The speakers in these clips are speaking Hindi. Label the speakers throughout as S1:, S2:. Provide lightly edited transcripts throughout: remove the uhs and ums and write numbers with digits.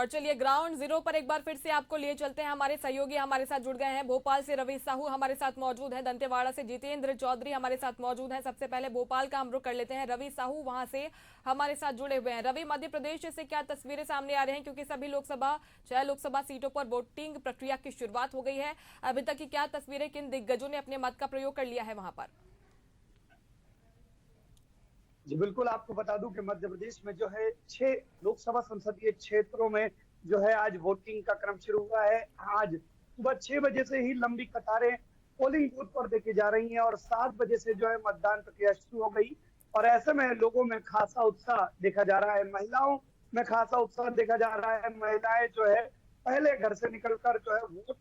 S1: और चलिए ग्राउंड जीरो पर एक बार फिर से आपको लिए चलते हैं। हमारे सहयोगी हमारे साथ जुड़ गए हैं। भोपाल से रवि साहू हमारे साथ मौजूद है, दंतेवाड़ा से जितेंद्र चौधरी हमारे साथ मौजूद हैं। सबसे पहले भोपाल का हम रुख कर लेते हैं। रवि साहू वहां से हमारे साथ जुड़े हुए हैं। रवि, मध्य प्रदेश से क्या तस्वीरें सामने आ रही हैं, क्योंकि सभी लोकसभा 6 लोकसभा सीटों पर वोटिंग प्रक्रिया की शुरुआत हो गई है। अभी तक की क्या तस्वीरें, किन दिग्गजों ने अपने मत का प्रयोग कर लिया है वहां पर?
S2: जी बिल्कुल, आपको बता दूं कि मध्य प्रदेश में जो है 6 लोकसभा संसदीय क्षेत्रों में जो है आज वोटिंग का क्रम शुरू हुआ है। आज सुबह 6 बजे से ही लंबी कतारें पोलिंग बूथ पर देखी जा रही हैं और 7 बजे से जो है मतदान प्रक्रिया शुरू हो गई। और ऐसे में लोगों में खासा उत्साह देखा जा रहा है, महिलाओं में खासा उत्साह देखा जा रहा है। महिलाएं जो है पहले घर से निकलकर जो है वोट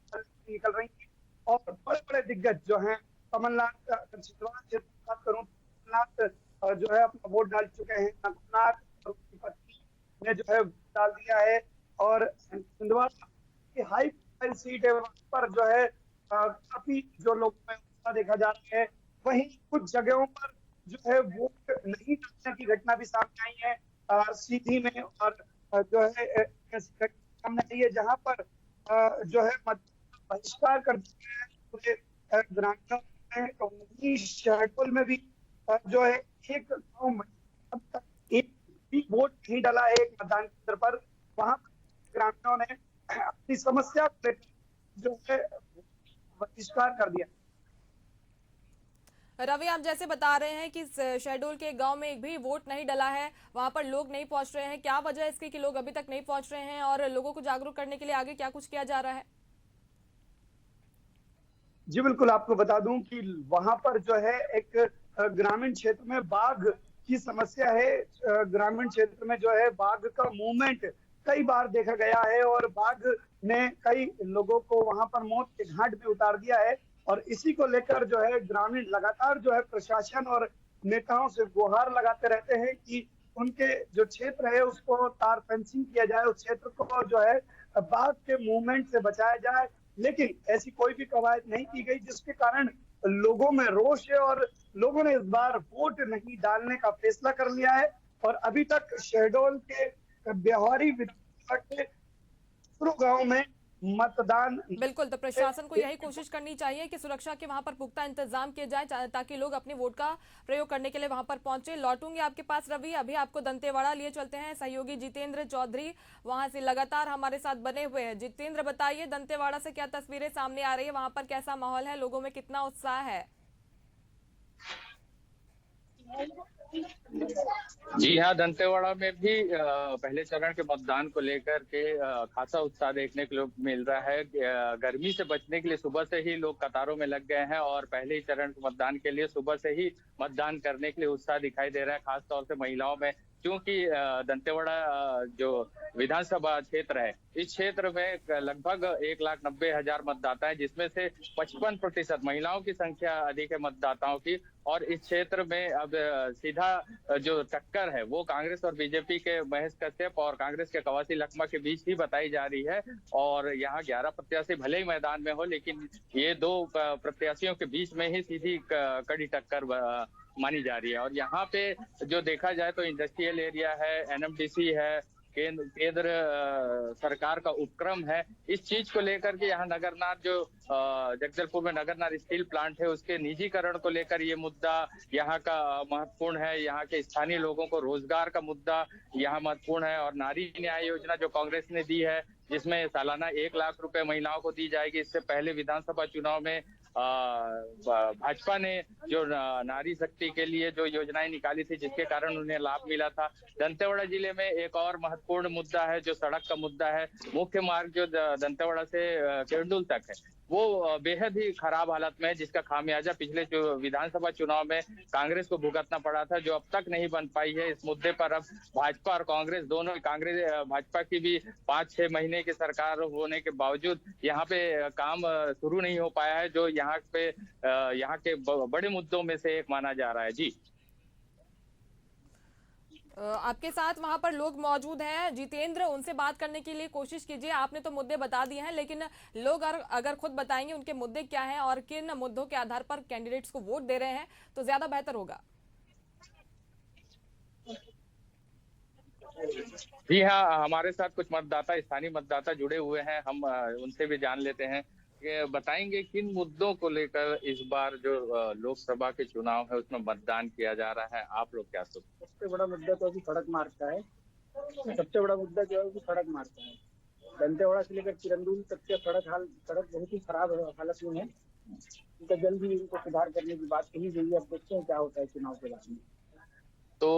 S2: निकल रही हैं और बड़े बड़े दिग्गज जो है कमलनाथ क्षेत्र की बात करूं, कमलनाथ जो है अपना वोट डाल चुके हैं। नकुलनाथ और उनकी पत्नी ने जो है डाल दिया है। और छिंदवाड़ा की हाई प्रोफाइल सीट है, वहां पर जो है काफी जो लोगों में उत्साह देखा जा रहा है। वहीं कुछ जगहों पर जो है वोट नहीं डालने की घटना भी सामने आई है, सीधी में। और जो है ऐसी घटना सामने आई है जहां पर जो है मत बहिष्कार कर दिया गया है पूरे ग्रामीणों में। तो वहीं शहडोल में भी जो है एक गांव में अब तक एक भी वोट नहीं डाला है एक मतदान केंद्र पर। वहां ग्रामीणों ने अपनी समस्या को लेकर जो है बहिष्कार कर दिया।
S1: रवि, आप जैसे बता रहे हैं कि शहडोल के गांव में एक भी वोट नहीं डला है, वहां पर लोग नहीं पहुंच रहे हैं, क्या वजह है इसकी कि लोग अभी तक नहीं पहुंच रहे हैं, और लोगों को जागरूक करने के लिए आगे क्या कुछ किया जा रहा है?
S2: जी बिल्कुल, आपको बता दूं कि वहां पर जो है एक ग्रामीण क्षेत्र में बाघ की समस्या है। ग्रामीण क्षेत्र में जो है बाघ का मूवमेंट कई बार देखा गया है और बाघ ने कई लोगों को वहां पर मौत के घाट पे उतार दिया है। और इसी को लेकर जो है ग्रामीण लगातार जो है प्रशासन और नेताओं से गुहार लगाते रहते हैं कि उनके जो क्षेत्र है उसको तार फेंसिंग किया जाए, उस क्षेत्र को जो है बाघ के मूवमेंट से बचाया जाए। लेकिन ऐसी कोई भी कवायद नहीं की गई, जिसके कारण लोगों में रोष है और लोगों ने इस बार वोट नहीं डालने का फैसला कर लिया है। और अभी तक शहडोल के ब्यौहारी विधानसभा के शुरू गांव में मतदान
S1: बिल्कुल, तो प्रशासन को यही कोशिश करनी चाहिए कि सुरक्षा के वहां पर पुख्ता इंतजाम किए जाए, ताकि लोग अपने वोट का प्रयोग करने के लिए वहां पर पहुंचे। लौटूंगे आपके पास रवि, अभी आपको दंतेवाड़ा लिए चलते हैं। सहयोगी जितेंद्र चौधरी वहां से लगातार हमारे साथ बने हुए हैं। जितेंद्र, बताइए दंतेवाड़ा से क्या तस्वीरें सामने आ रही है, वहां पर कैसा माहौल है, लोगों में कितना उत्साह है?
S3: जी हाँ, दंतेवाड़ा में भी पहले चरण के मतदान को लेकर के खासा उत्साह देखने को मिल रहा है। गर्मी से बचने के लिए सुबह से ही लोग कतारों में लग गए हैं और पहले ही चरण के मतदान के लिए सुबह से ही मतदान करने के लिए उत्साह दिखाई दे रहा है, खास तौर से महिलाओं में। क्योंकि दंतेवाड़ा जो विधानसभा क्षेत्र है, इस क्षेत्र में लगभग 1,90,000 मतदाता है, जिसमें से 55% महिलाओं की संख्या अधिक है मतदाताओं की। और इस क्षेत्र में अब सीधा जो टक्कर है वो कांग्रेस और बीजेपी के महेश कश्यप और कांग्रेस के कवासी लखमा के बीच ही बताई जा रही है। और यहाँ 11 प्रत्याशी भले ही मैदान में हो, लेकिन ये दो प्रत्याशियों के बीच में ही सीधी कड़ी टक्कर मानी जा रही है। और यहाँ पे जो देखा जाए तो इंडस्ट्रियल एरिया है, एनएमडीसी है, केंद्र सरकार का उपक्रम है। इस चीज को लेकर के यहाँ नगरनार जो जगदलपुर में नगरनार स्टील प्लांट है उसके निजीकरण को लेकर ये मुद्दा यहाँ का महत्वपूर्ण है। यहाँ के स्थानीय लोगों को रोजगार का मुद्दा यहाँ महत्वपूर्ण है। और नारी न्याय योजना जो कांग्रेस ने दी है, जिसमें सालाना 1 लाख रुपए महिलाओं को दी जाएगी। इससे पहले विधानसभा चुनाव में भाजपा ने जो नारी शक्ति के लिए जो योजनाएं निकाली थी, जिसके कारण उन्हें लाभ मिला था। दंतेवाड़ा जिले में एक और महत्वपूर्ण मुद्दा है जो सड़क का मुद्दा है। मुख्य मार्ग जो दंतेवाड़ा से किरंदुल तक है वो बेहद ही खराब हालत में है, जिसका खामियाजा पिछले जो विधानसभा चुनाव में कांग्रेस को भुगतना पड़ा था, जो अब तक नहीं बन पाई है। इस मुद्दे पर अब भाजपा और कांग्रेस दोनों, कांग्रेस भाजपा की भी 5-6 महीने की सरकार होने के बावजूद यहाँ पे काम शुरू नहीं हो पाया है, जो यहाँ पे यहाँ के बड़े मुद्दों में से एक माना जा रहा है। जी,
S1: आपके साथ वहां पर लोग मौजूद हैं, जितेंद्र, उनसे बात करने के लिए कोशिश कीजिए। आपने तो मुद्दे बता दिए हैं, लेकिन लोग अगर खुद बताएंगे उनके मुद्दे क्या हैं और किन मुद्दों के आधार पर कैंडिडेट्स को वोट दे रहे हैं, तो ज्यादा बेहतर होगा।
S3: जी हाँ, हमारे साथ कुछ मतदाता, स्थानीय मतदाता जुड़े हुए हैं। हम उनसे भी जान लेते हैं। ये बताएंगे किन मुद्दों को लेकर इस बार जो लोकसभा के चुनाव है उसमें मतदान किया जा रहा है। आप लोग क्या सोचते
S2: सबसे बड़ा मुद्दा तो अभी सड़क मार्ग का है। सबसे बड़ा मुद्दा जो है वो सड़क मार्ग का है। दंतेवाड़ा से लेकर किरंदुल तक के सड़क बहुत ही खराब हालत में है। इनका जल्द ही इनको सुधार करने की बात कही गई है। अब देखते हैं क्या होता है चुनाव के बाद में।
S3: तो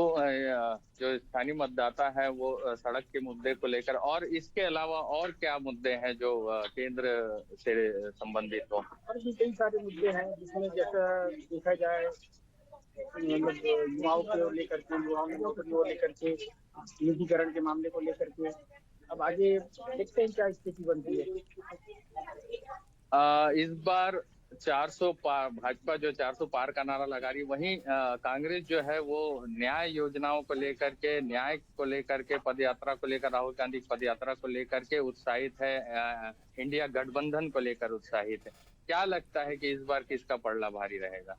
S3: जो स्थानीय मतदाता है वो सड़क के मुद्दे को लेकर, और इसके अलावा और क्या मुद्दे हैं जो केंद्र से संबंधित हो?
S2: और भी कई सारे मुद्दे हैं जिसमें जैसा देखा जाए मतलब युवाओं को लेकर के, युवाओं में नौकरी को लेकर के, निजीकरण के मामले को लेकर के। अब आगे देखते हैं क्या स्थिति बनती है।
S3: इस बार 400 पार, भाजपा जो 400 पार का नारा लगा रही, वहीं कांग्रेस जो है वो न्याय योजनाओं को लेकर के, न्याय को लेकर के, पद यात्रा को लेकर, राहुल गांधी की पद यात्रा को लेकर के उत्साहित है। इंडिया गठबंधन को लेकर उत्साहित है। क्या लगता है कि इस बार किसका पलड़ा भारी रहेगा?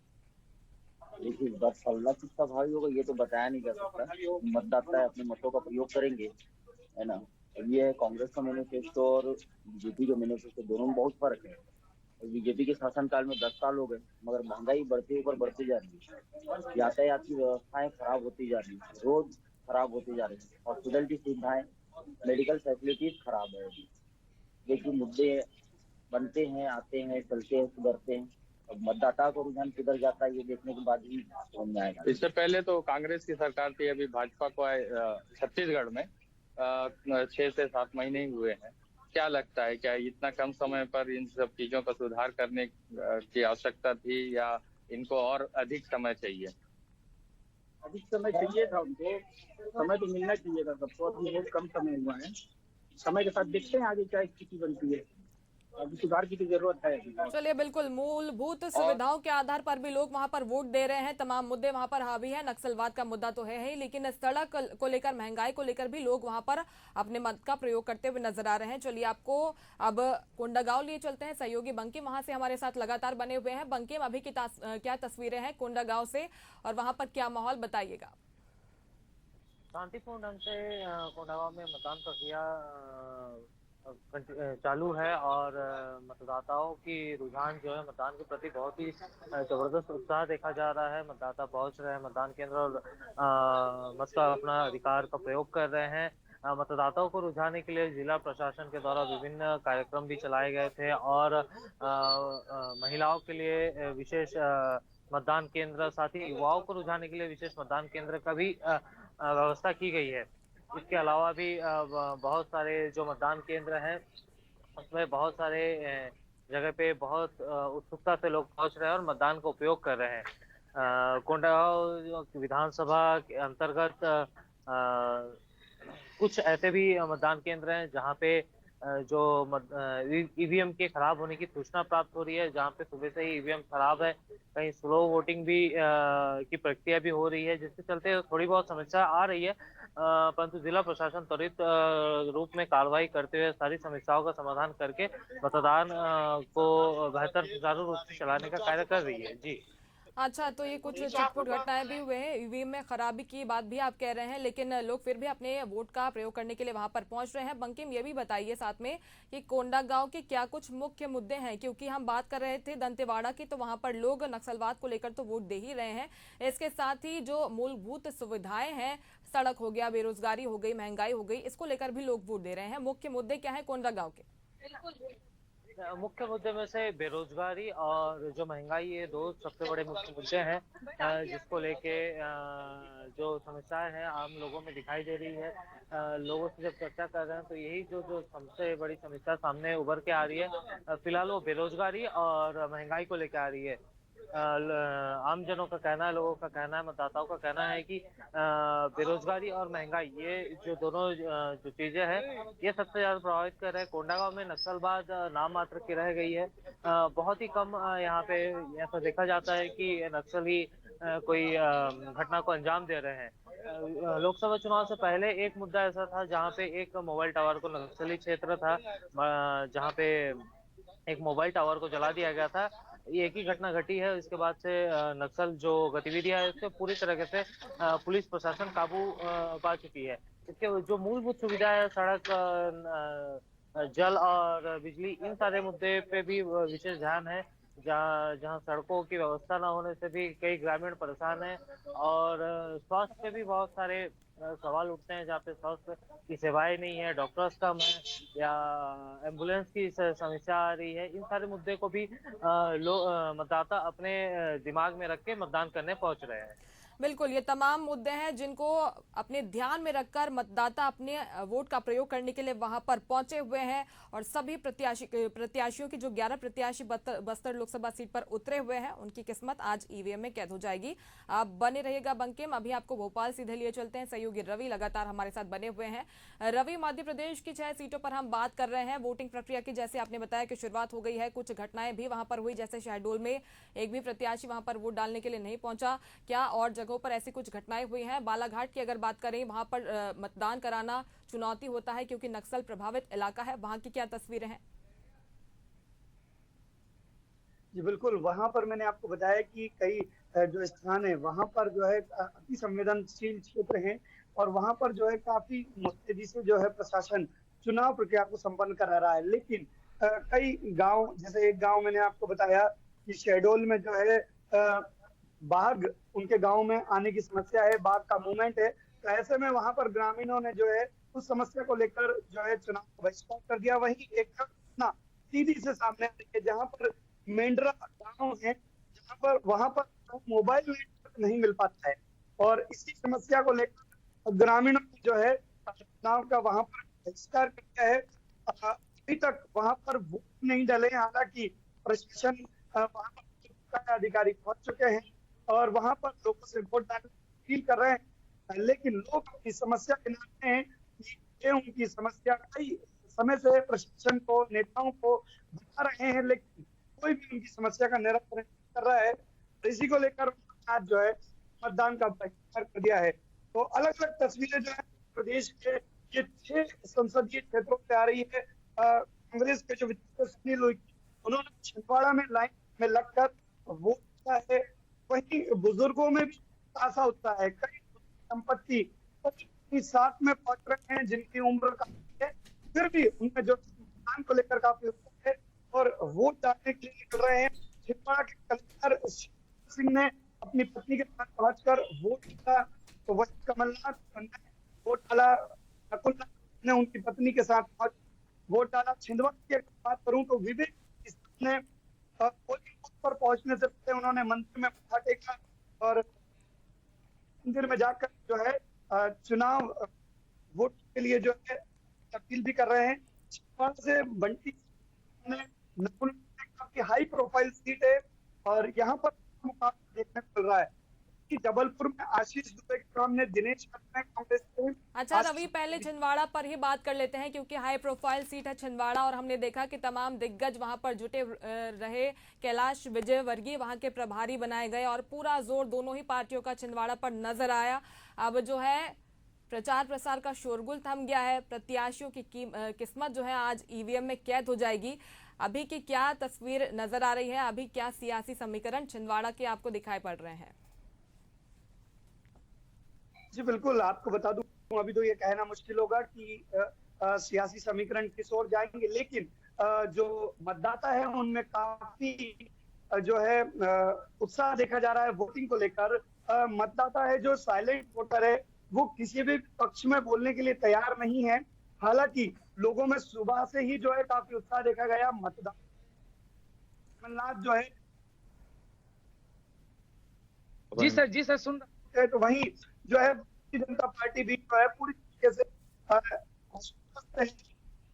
S4: देखिए, इस बार पलड़ा किसका भारी होगा ये तो बताया नहीं जा सकता। मतदाता अपने मतों का प्रयोग करेंगे, है ना। ये है कांग्रेस का मैनिफेस्टो और बीजेपी का मैनिफेस्टो, दोनों में बहुत फर्क है। बीजेपी के शासनकाल में 10 साल हो गए, मगर महंगाई बढ़ते ऊपर बढ़ती जा रही है, यातायात की व्यवस्थाएं खराब होती जा रही है, रोड खराब होती जा रही है, हॉस्पिटल की सुविधाएं, मेडिकल फैसिलिटीज खराब है। अभी देखिए, मुद्दे बनते हैं, आते हैं, चलते हैं, सुधरते हैं। अब मतदाता को रुझान किधर जाता है ये देखने के बाद ही समझ में आएगा।
S3: इससे पहले तो कांग्रेस की सरकार थी, अभी भाजपा को छत्तीसगढ़ में 6 से 7 महीने ही हुए हैं। क्या लगता है, क्या इतना कम समय पर इन सब चीजों का सुधार करने की आवश्यकता थी या इनको और अधिक समय चाहिए?
S2: अधिक समय चाहिए था उनको, समय तो मिलना चाहिए था सबको। अभी बहुत कम समय हुआ है। समय के साथ देखते हैं आगे क्या स्थिति बनती है। अभी सुधार की तो जरूरत है।
S1: चलिए, बिल्कुल मूलभूत सुविधाओं के आधार पर भी लोग वहां पर वोट दे रहे हैं। तमाम मुद्दे वहां पर हावी है। नक्सलवाद का मुद्दा तो है ही, लेकिन सड़क को लेकर, महंगाई को लेकर भी लोग वहां पर अपने मत का प्रयोग करते हुए नजर आ रहे हैं। चलिए, आपको अब कोंडागांव लिए चलते हैं। सहयोगी बंकिम वहां से हमारे साथ लगातार बने हुए हैं। बंकिम, अभी की क्या तस्वीरें हैं कोंडागांव से और वहां पर क्या माहौल, बताइएगा।
S5: शांतिपूर्ण ढंग से कोंडागांव में मतदान प्रक्रिया चालू है और मतदाताओं की रुझान जो है मतदान के प्रति बहुत ही जबरदस्त उत्साह देखा जा रहा है। मतदाता पहुंच रहे हैं मतदान केंद्र और मत का अपना अधिकार का प्रयोग कर रहे हैं। मतदाताओं को रुझाने के लिए जिला प्रशासन के द्वारा विभिन्न कार्यक्रम भी चलाए गए थे और महिलाओं के लिए विशेष मतदान केंद्र, साथ ही युवाओं को रुझाने के लिए विशेष मतदान केंद्र का भी व्यवस्था की गई है। इसके अलावा भी बहुत सारे जो मतदान केंद्र हैं उसमें बहुत सारे जगह पे बहुत उत्सुकता से लोग पहुंच रहे हैं और मतदान का उपयोग कर रहे हैं। कोंडागांव विधानसभा के अंतर्गत कुछ ऐसे भी मतदान केंद्र हैं जहां पे जो ईवीएम के खराब होने की सूचना प्राप्त हो रही है, जहां पे सुबह से ही ईवीएम खराब है। कहीं स्लो वोटिंग भी की प्रक्रिया भी हो रही है, जिसके चलते थोड़ी बहुत समस्या आ रही है, परंतु जिला प्रशासन त्वरित रूप में कार्रवाई करते हुए सारी समस्याओं का समाधान करके मतदान को बेहतर सुचारू रूप से चलाने का कार्य कर रही है। जी
S1: अच्छा, तो ये कुछ छिटपुट घटनाएं भी हुए हैं, ईवीएम में खराबी की बात भी आप कह रहे हैं, लेकिन लोग फिर भी अपने वोट का प्रयोग करने के लिए वहां पर पहुंच रहे हैं। बंकिम, ये भी बताइए साथ में कि कोंडागांव के क्या कुछ मुख्य मुद्दे हैं, क्योंकि हम बात कर रहे थे दंतेवाड़ा की, तो वहां पर लोग नक्सलवाद को लेकर तो वोट दे ही रहे हैं। इसके साथ ही जो मूलभूत सुविधाएं हैं, सड़क हो गया, बेरोजगारी हो गई, महंगाई हो गई, इसको लेकर भी लोग वोट दे रहे हैं। मुख्य मुद्दे क्या है कोंडागांव के?
S5: मुख्य मुद्दे में से बेरोजगारी और जो महंगाई, ये दो सबसे बड़े मुख्य मुद्दे हैं जिसको लेके जो समस्याएं हैं आम लोगों में दिखाई दे रही है। लोगों से जब चर्चा कर रहे हैं तो यही जो सबसे बड़ी समस्या सामने उभर के आ रही है फिलहाल वो बेरोजगारी और महंगाई को लेके आ रही है। आम जनों का कहना है, लोगों का कहना है, मतदाताओं का कहना है कि बेरोजगारी और महंगाई, ये जो दोनों जो चीजें हैं ये सबसे ज्यादा प्रभावित कर रहे हैं। कोंडागांव में नक्सलवाद नाम मात्र की रह गई है। बहुत ही कम यहाँ पे ऐसा देखा जाता है कि नक्सली कोई घटना को अंजाम दे रहे हैं। लोकसभा चुनाव से पहले एक मुद्दा ऐसा था जहाँ पे एक मोबाइल टावर को, नक्सली क्षेत्र था जहाँ पे एक मोबाइल टावर को जला दिया गया था। ये एक ही घटना घटी है। इसके बाद से नक्सल जो गतिविधियां है उससे पूरी तरीके से पुलिस प्रशासन काबू पा चुकी है। इसके जो मूलभूत सुविधाएं सड़क जल और बिजली इन सारे मुद्दे पे भी विशेष ध्यान है। जहाँ जहाँ सड़कों की व्यवस्था न होने से भी कई ग्रामीण परेशान हैं और स्वास्थ्य पे भी बहुत सारे सवाल उठते हैं, जहाँ पे स्वास्थ्य की सेवाएं नहीं है, डॉक्टर्स कम है या एम्बुलेंस की समस्या आ रही है। इन सारे मुद्दे को भी मतदाता अपने दिमाग में रख के मतदान करने पहुंच रहे हैं।
S1: बिल्कुल, ये तमाम मुद्दे हैं जिनको अपने ध्यान में रखकर मतदाता अपने वोट का प्रयोग करने के लिए वहां पर पहुंचे हुए हैं और सभी प्रत्याशियों की जो 11 प्रत्याशी बस्तर लोकसभा सीट पर उतरे हुए हैं उनकी किस्मत आज ईवीएम में कैद हो जाएगी। आप बने रहिएगा बंकिम, अभी आपको भोपाल सीधे लिए चलते हैं। सहयोगी रवि लगातार हमारे साथ बने हुए हैं। रवि, मध्य प्रदेश की 6 सीटों पर हम बात कर रहे हैं। वोटिंग प्रक्रिया की जैसे आपने बताया कि शुरुआत हो गई है, कुछ घटनाएं भी वहां पर हुई, जैसे शहडोल में एक भी प्रत्याशी वहां पर वोट डालने के लिए नहीं पहुंचा। क्या और जगहों पर ऐसी कुछ घटनाएं हुई हैं? बालाघाट की अगर बात करें, वहां पर मतदान कराना चुनौती होता है क्योंकि नक्सल प्रभावित इलाका है, वहां की क्या तस्वीरें हैं?
S2: जी बिल्कुल, वहां पर मैंने आपको बताया कि कई जो स्थान है वहां पर जो है अति संवेदनशील क्षेत्र हैं और वहां पर जो है काफी मुस्तैदी से जो है प्रशासन चुनाव प्रक्रिया को संपन्न करा रहा है। लेकिन कई गांव, जैसे एक गांव मैंने आपको बताया कि शहडोल में जो है बाघ उनके गांव में आने की समस्या है, बाघ का मूवमेंट है। तो ऐसे में वहां पर ग्रामीणों ने जो है उस समस्या को लेकर जो है चुनाव का बहिष्कार कर दिया। वहीं एक घटना सीधी से सामने आ रही है जहां पर मेंढरा गांव है, जहां पर वहां पर मोबाइल नेटवर्क नहीं मिल पाता है और इसी समस्या को लेकर ग्रामीणों ने जो है चुनाव का वहां पर बहिष्कार किया है। अभी तक वहां पर वोट नहीं डले, हालांकि प्रशासन वहां पर अधिकारी पहुंच चुके हैं और वहां पर लोगों से वोट डालने की अपील कर रहे हैं। लेकिन लोग अपनी समस्या गिनाते हैं कि ये उनकी समस्या कई समय से प्रशासन को, नेताओं को बता रहे हैं, लेकिन कोई भी उनकी समस्या का निराकरण नहीं कर रहा है। इसी को लेकर आज जो है मतदान का बहिष्कार कर दिया है। तो अलग अलग तस्वीरें जो है प्रदेश के ये 6 संसदीय क्षेत्रों से आ रही है। कांग्रेस के जो विधायक सुनील उइके, उन्होंने छिंदवाड़ा में लाइन में लगकर वोट किया है। वहीं बुजुर्गों में भी खासा उत्साह है। कई संपत्ति साथ में पहुंच रहे हैं जिनकी उम्र काफी है, फिर भी उनमें जो मतदान को लेकर काफी उत्साह है और वोट डालने के लिए निकल रहे हैं। छिंदवाड़ा के कलेक्टर सिंह ने अपनी पत्नी के साथ पहुंचकर वोट डाला, तो वही कमलनाथ ने वोट डाला, नकुल ने उनकी पत्नी के साथ वोट डाला। छिंदवाड़ा की बात करूं तो विवेक ने पोलिंग बूथ पर पहुंचने से पहले उन्होंने मंदिर में मत्था टेका और मंदिर में जाकर जो है चुनाव वोट के लिए जो है अपील भी कर रहे हैं। छिंदवाड़ा से बंटी ने नकुल काफी हाई प्रोफाइल सीट है और यहाँ पर मुकाबला देखने को मिल रहा है कि जबलपुर में आशीष दुबे के सामने दिनेश कांग्रेस के।
S1: अच्छा रवि, पहले छिंदवाड़ा पर ही बात कर लेते हैं क्योंकि हाई प्रोफाइल सीट है छिंदवाड़ा और हमने देखा कि तमाम दिग्गज वहां पर जुटे रहे। कैलाश विजयवर्गीय वहां के प्रभारी बनाए गए और पूरा जोर दोनों ही पार्टियों का छिंदवाड़ा पर नजर आया। अब जो है प्रचार प्रसार का शोरगुल थम गया है, प्रत्याशियों की किस्मत जो है आज ईवीएम में कैद हो जाएगी। अभी की क्या तस्वीर नजर आ रही है? अभी क्या सियासी समीकरण छिंदवाड़ा के आपको दिखाई पड़ रहे हैं?
S2: जी बिल्कुल, आपको बता दूं अभी तो ये कहना मुश्किल होगा कि सियासी समीकरण किस ओर जाएंगे, लेकिन जो मतदाता है उनमें काफी जो है उत्साह देखा जा रहा है वोटिंग को लेकर। मतदाता है जो साइलेंट वोटर है वो किसी भी पक्ष में बोलने के लिए तैयार नहीं है। हालांकि लोगों में सुबह से ही जो है काफी उत्साह देखा गया। मतदाता कमलनाथ जो है जी सर सुन रहे हैं, तो वहीं जो है भारतीय जनता पार्टी भी जो है पूरी तरीके से